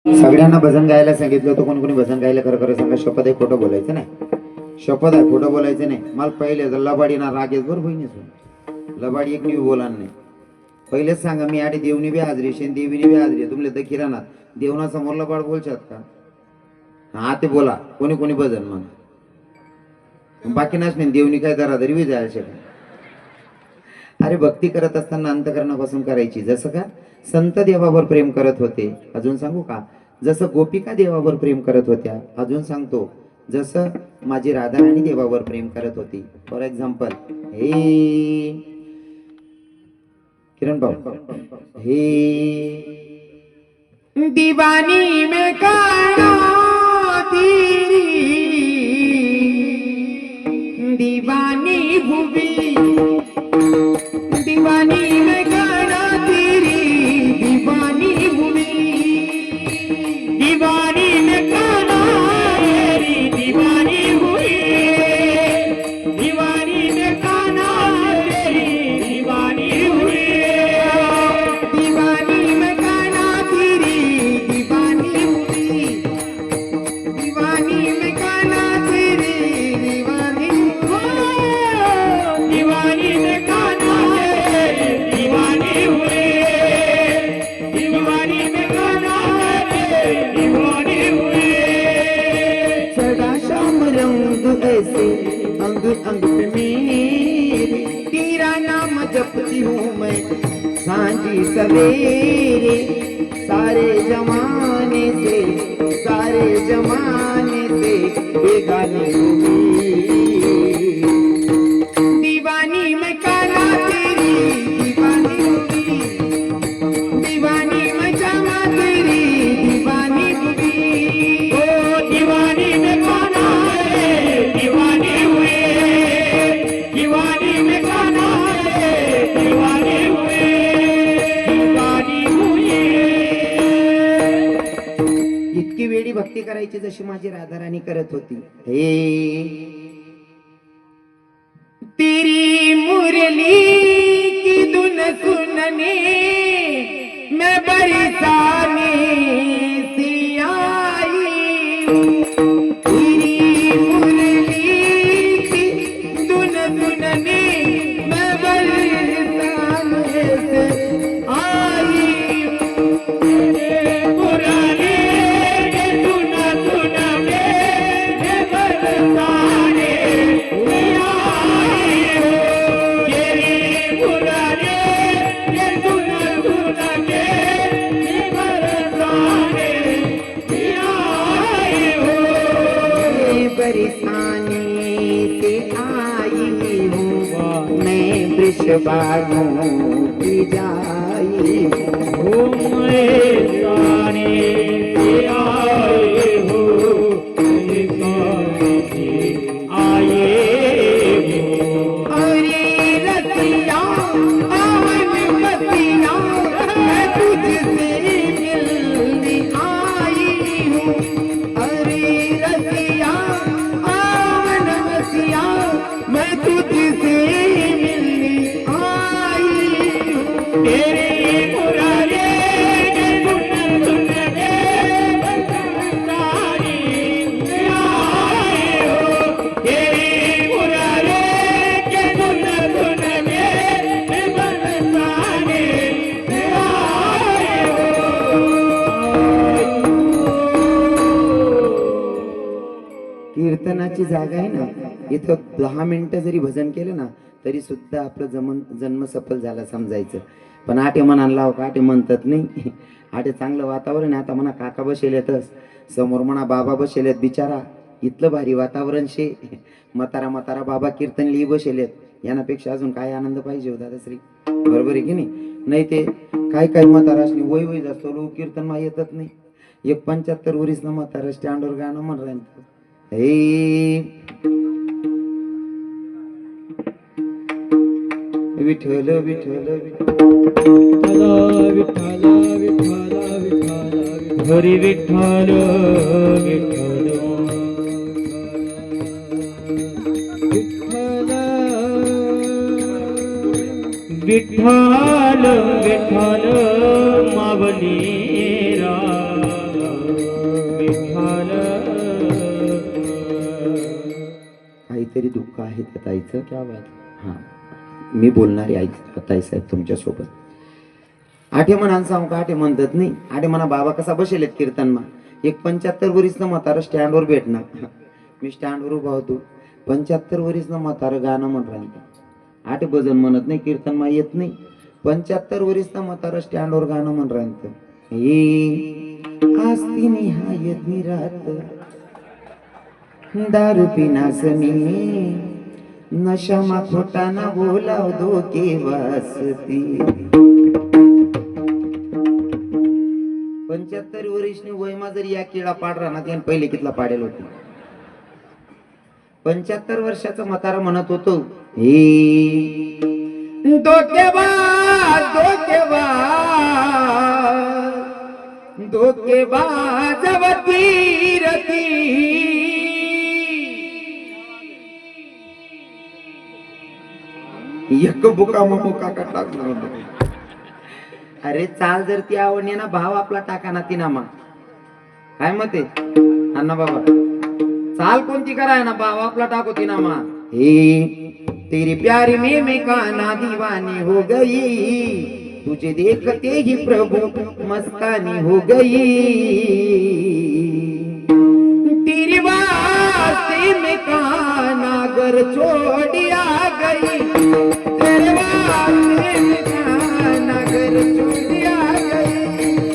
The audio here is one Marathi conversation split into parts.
सगळ्यांना भजन गायला सांगितलं होतं. कोणी कोणी भजन गायला खरं खरं सांगा. शपथ आहे, खोटं बोलायचं नाही. शपथ आहे, खोटं बोलायचं नाही. मला पहिले लबाडी ना राग येत बरं बहिणी. लबाडी एक मी बोला नाही. पहिलेच सांगा, मी आधी देवनी बी हाजरी शेन देवीनी बी हाजरी. तुमले तर किराणा देवना समोर लबाड बोलशात का? हा ते बोला. कोणी कोणी भजन मग बाकी नाच नाही. देवनी काय जरा तरी बी जायला शकत. अरे भक्ती करत असताना अंतकरणापासून करायची. जसं का संत देवावर प्रेम करत होते. अजून सांगू का? जसं गोपिका देवावर प्रेम करत होत्या. अजून सांगतो, जसं माझी राधाराणी देवावर प्रेम करत होती. फॉर एक्झाम्पल, हे किरण भाऊ, हे दीवानी में काना तेरी दीवानी भूवी दीवानी में गाना तेरी दीवानी भूमि दीवानी में गाना तेरी दीवानी हुई दीवानी में गाना तेरी दीवानी हुई दीवानी में गाना तेरी दीवानी हुई दीवानी में गाना तेरी दीवानी हुई दीवानी में अंग अंग पे मेरे तेरा नाम जपती हूँ मैं सांझी सवेरे सारे जमाने से बेगानी हुई दीवानी में काला तेरी दीवानी हुई दीवानी में जामा तेरी दीवानी हुई ओ दीवानी में काला दीवानी इतकी वेळी भक्ती करायची जशी माझी राधाराणी करत होती. हे तेरी मुरली की धुन सुनने मैं बरसाने से आई तेरी मुरली की धुन सुनने मैं बरसाने से आई बरसाने से आई हूँ मैं वृषभानु की जाई हूँ बरसाने से आई हूँ आए अरे रतिया आवन बतिया मैं तुझसे मिलने आई हूँ अरे रतिया मैं तुझसे मिलने आई हूँ तेरे मुरारे धुन सुनने बरसाने से आई हूँ तेरे मुरारे धुन सुनने बरसाने से आई हूँ. कीर्तनाची जागा आहे ना, इथं 10 मिनिटं जरी भजन केलं ना तरी सुद्धा आपलं जन्म सफल झाला समजायचं. पण आटे म्हणाला लाव का आटे म्हणतात नाही. आटे चांगलं वातावरण आहे. आता म्हणा काका बसेलेतच समोर, म्हणा बाबा बसेलेत. बिचारा इथलं भारी वातावरण शे. म्हातारा म्हातारा बाबा कीर्तन लिही बसेलेत. यानापेक्षा अजून काय आनंद पाहिजे हो दादाश्री, बरोबर आहे की नाही? नाही ते काय काय म्हातारा असली वय वय जास्त लोक कीर्तन मा येतच नाही. 175 वरीस ना म्हातारा स्टँडवर गाणं म्हण राहील. हे विठ्ठल विठ्ठल विठ्ठल विठ्ठल विठ्ठल हरी विठ्ठल विठ्ठल विठ्ठल विठ्ठल मावली रा आहे त्या ताईचं. क्या बात. हां, मी बोलणारी आई ताईसाहेब तुमच्यासोबत. आठे म्हणान सांगू का, आठे म्हणतात नाही. आठे म्हणा बाबा कसा बसेल कीर्तनमा. एक 75 वरीसनं म्हातारं स्टँडवर भेटणार. मी स्टँडवर उभा होतो. 75 वरीसनं म्हातारं गाणं म्हण राहिलं. आठे भजन म्हणत नाही, कीर्तनमा येत नाही. 75 वरीसनं म्हातारं स्टँडवर गाणं म्हण राहिलं. आस्ती निहायत निरात दारू पिनासनी नशामा खोटाना बोलाव धोके वासती. 75 वर्षनी वयमा जरी या किडा पाड राहणार त्याने पहिले कितला पाडेल होते. 75 वर्षाचा म्हातारा म्हणत होतो, हे धोकेबाज धोकेबाज वती रती एक बुका मुका टाकणार होतो. अरे चाल जर ती आवडली ना भाव आपला टाका ना ती नामा. काय मत आहे अण्णा बाबा, चाल कोणती कराय ना भाव आपला टाको ती नामा. हे तेरी प्यारी में काना दीवानी हो गई, तुझे देखते ही प्रभु मस्तानी हो गई. तेरी वास्ते में काना घर छोड़िया गई, तेरे वास्ते में काना घर छोड़िया गई,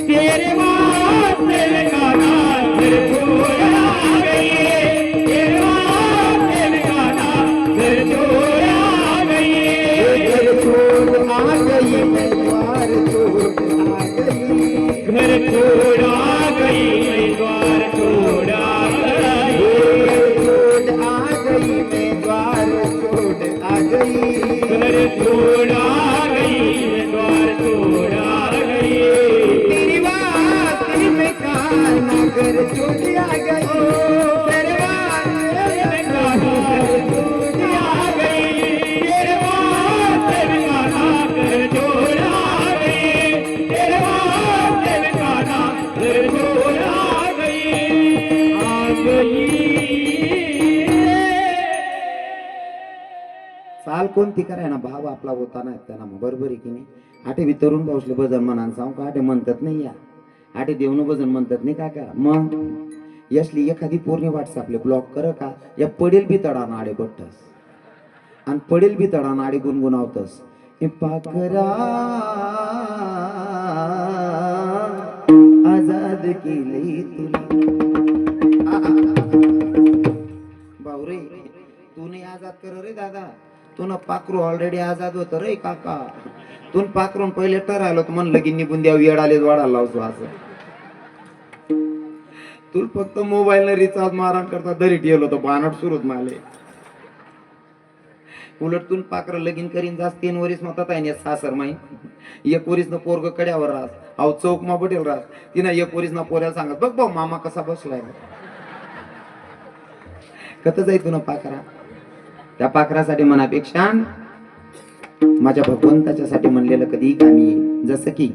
तेरे वास्ते में काना घर छोड़िया गई, तेरे वास्ते में काना घर छोड़िया गई. घर छोड़ आ गई मैं द्वार छोड़ आ गई, घर छोड़ आ गई मैं द्वार छोड़ आ गई, छोड़ आ गई मैं द्वार छोड़ आ गई, घर छोड़ आ गई मैं द्वार छोड़ आ गई. तेरी वास्ते में काना घर छोड़ आ गई, तेरे वास्ते में काना घर छोड़ आ गई, तेरे वास्ते में काना घर छोड़ आ गई, तेरे वास्ते में काना घर छोड़ आ गई. आ गई. चाल कोणती कराय ना भाव आपला होता नाही त्यांना बरोबर आहे की नाही. आठे तरुण भाऊसले भजन म्हणा सांगू का, आठे म्हणतात नाही या आठे देवनं भजन म्हणतात नाही काका. मग यसली एखादी पोरणी व्हॉट्सअपले ब्लॉक कर का, या पडेल बी तडा नाडे बट्टस आणि पडेल बी तडा नाडे गुणगुणावतस. पाखरा आजाद केले तुला. भाऊ रे तू नाही आजाद कर रे दादा, तू न पाखरू ऑलरेडी आजाद होत रे काका. तू पाखरून पहिले ठरायलो तर म्हणलं की निघून द्याव येडाले वाढायला लावतो असं. तू फक्त मोबाईल न रिचार्ज मारण करता दरी ठेवलं होतं बानट सुरूच माले. उलट तू पाखरं लगीन करीन जास्त 3 वरीस म्हणतात आहे सासर माई. 1 वरीस न पोरग कड्यावर राहत अहो चौक मा बटेल राहत तिनं 1 वरीस ना पोऱ्याला सांगत बघ भाऊ मामा कसा बसलाय. कत जाई तू ना पाखरा. त्या पाखरासाठी मनापेक्षा माझ्या भगवंताच्यासाठी म्हणलेलं कधी कामी. जसं की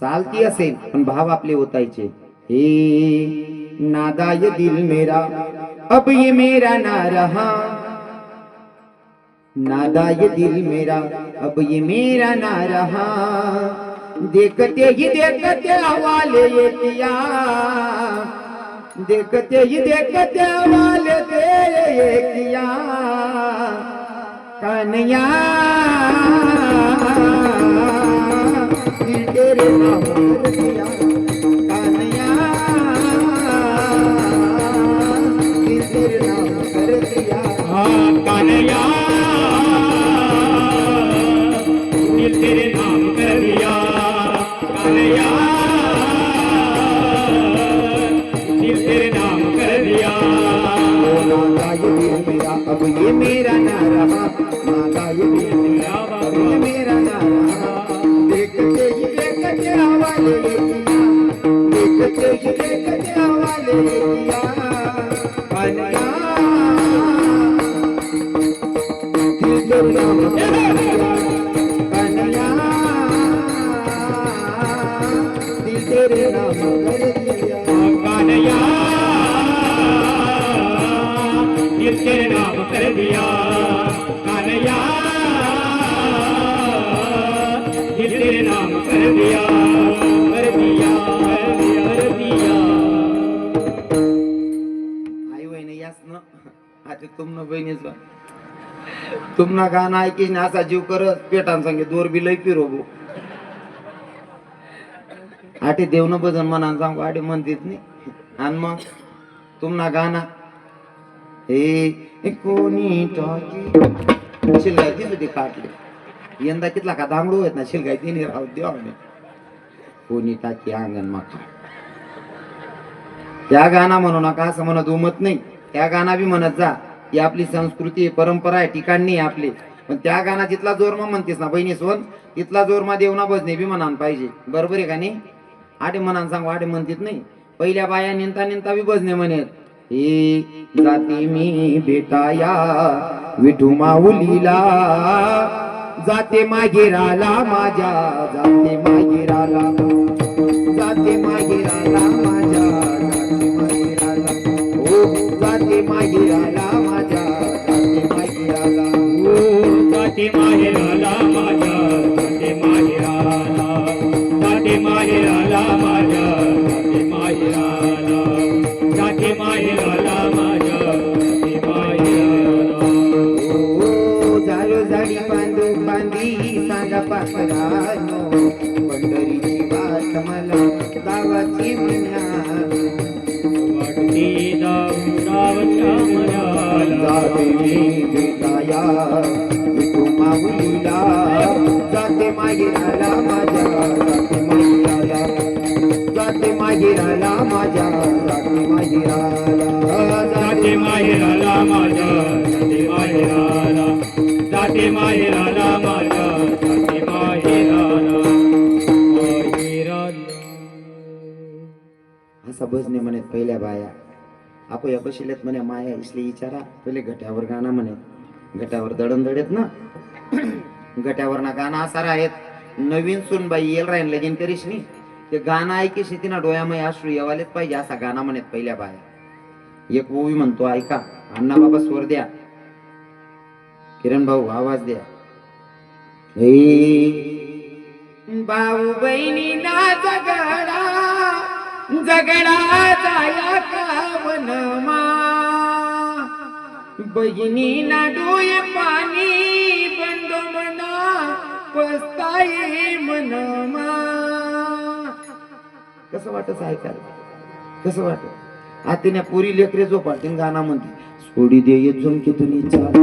चालती असेल पण भाव आपले होतायचे. हे नादाय दिल मेरा अब ये मेरा ना रहा, नादाय दिल मेरा अब ये मेरा ना रहा, देखते ही देखते हवाले ये किया, देखते ही देखते हवाले दे ये किया. कान्या दिल तेरे नाम कर दिया, कान्या दिल तेरे नाम कर दिया. कान्हैया दिल तेरे नाम कर दिया, कान्हैया दिल तेरे नाम कर दिया. नादा ये दिल मेरा अब ये मेरा ना रहा, नादा ये दिल मेरा अब ये मेरा ना रहा. देखते ही देखते हवाले ये किया, देखते ही देखते हवाले ये किया. कान्या दिल तेरे नाम कर दिया, कान्या दिल तेरे नाम कर दिया. कान्हैया दिल तेरे नाम कर दिया, कर दिया कर दिया कर दिया आई वहिन यास न आता तुमनं बहिणीच तुमना गाणं ऐकीस ना असा जीव करत पेटान सांगे दोर बी लई पिरोबो आटे देवनं भजन म्हणा सांगू आटे म्हणतीत नाही आणि मग तुमना गाणं हे कोणी टाकी शिलगाय होती काटली यंदा कितला का दांगडू आहेत ना शिलगाय तिने राहू देवा कोणी टाकी अंगण माका त्या गाणं म्हणू नका असं म्हणत उमत नाही त्या गाणं बी म्हणत जा ही आपली संस्कृती परंपरा आहे ठिकाण नाही आपली पण त्या गाणं जिथला जोर मग म्हणतेस ना बहिणी सोन तिथला जोर मा देवना बजणे बी म्हणान पाहिजे बरोबर आहे का नाही आटे म्हणान सांगू आटे म्हणतीत नाही पहिल्या बाया निंता निंता बी बजणे म्हणेत हे जाती मी भेटाया विठू माऊलीला जाते मागेराला माझ्या जाते मागेराला जाते मागेराला माझ्या जाते मागेराला हो जाते मागेराला माझ्या जाते मागेराला ओ जाते माहेराला माझ्या जाते माहेराला जाते माहेराला माझ्या जाते माहेराला जाते माहेराला माझ्या जाते माहेराला ओ झालो झाडी बांधू बांधी सांगा पाखरानो पंढरीची वाट मला गावाची म्हणा वाटते दावच्या मनाला जाते मी भेटाया विठू माऊलीला जाते मागेराला माझ्या जाते मागेराला जाते मागेराला माझ्या जाते मागेराला जाते माहेराला माझ्या जाते माहेराला जाते माहेराला माझ्या जाते माहेराला माहेराला असा भजने म्हणत पहिल्या बाया आपो या बशिलेत म्हणे माया इसले विचारा पहिले गट्यावर गाणं म्हणे गट्यावर दडत ना गट्यावर ना गाणं असार आहेत नवीन सूनबाई येल राहीन लगीन करीश नी ते गाणं ऐकी शेतीना डोळ्यामय अश्रू येवालेच पाहिजे असा गाणं म्हणत पहिल्या बाया एक ओवी म्हणतो ऐका अण्णा बाबा स्वर द्या किरण भाऊ आवाज द्या भाऊ बहिणी ना जगडा जगडा जाया का वनमा बहिणी ना डोळे पाणी बंद मना पस्ताई मनमा कसं वाटत ऐकायला कसं वाटत आतीने पुरी लेकरे जो पाटील गाणं म्हणते सोडी दे ये झुमकी तुनी चाल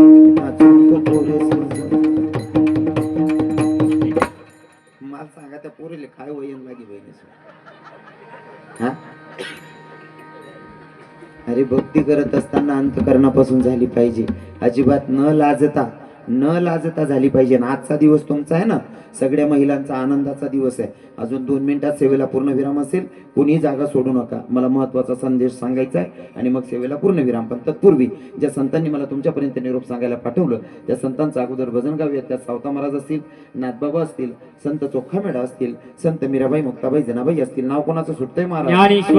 मला सांगा त्या पोरीले काय वयन लागी बहिणी हा अरे भक्ती करत असताना अंतकरणापासून झाली पाहिजे अजिबात न लाजता झाली पाहिजे आणि आजचा दिवस तुमचा आहे ना सगळ्या महिलांचा आनंदाचा दिवस आहे अजून 2 मिनिटात सेवेला पूर्ण विराम असेल कोणी जागा सोडू नका मला महत्वाचा संदेश सांगायचा आहे आणि मग सेवेला पूर्ण विराम पण तत्पूर्वी ज्या संतांनी मला तुमच्यापर्यंत निरोप सांगायला पाठवलं त्या संतांचा अगोदर भजन गाऊयात त्यात सावता महाराज असतील नाथबाबा असतील संत चोखामेडा असतील संत मीराबाई मुक्ताबाई जनाबाई असतील नाव कोणाचं सुटतंय महाराज ज्ञानेश्वर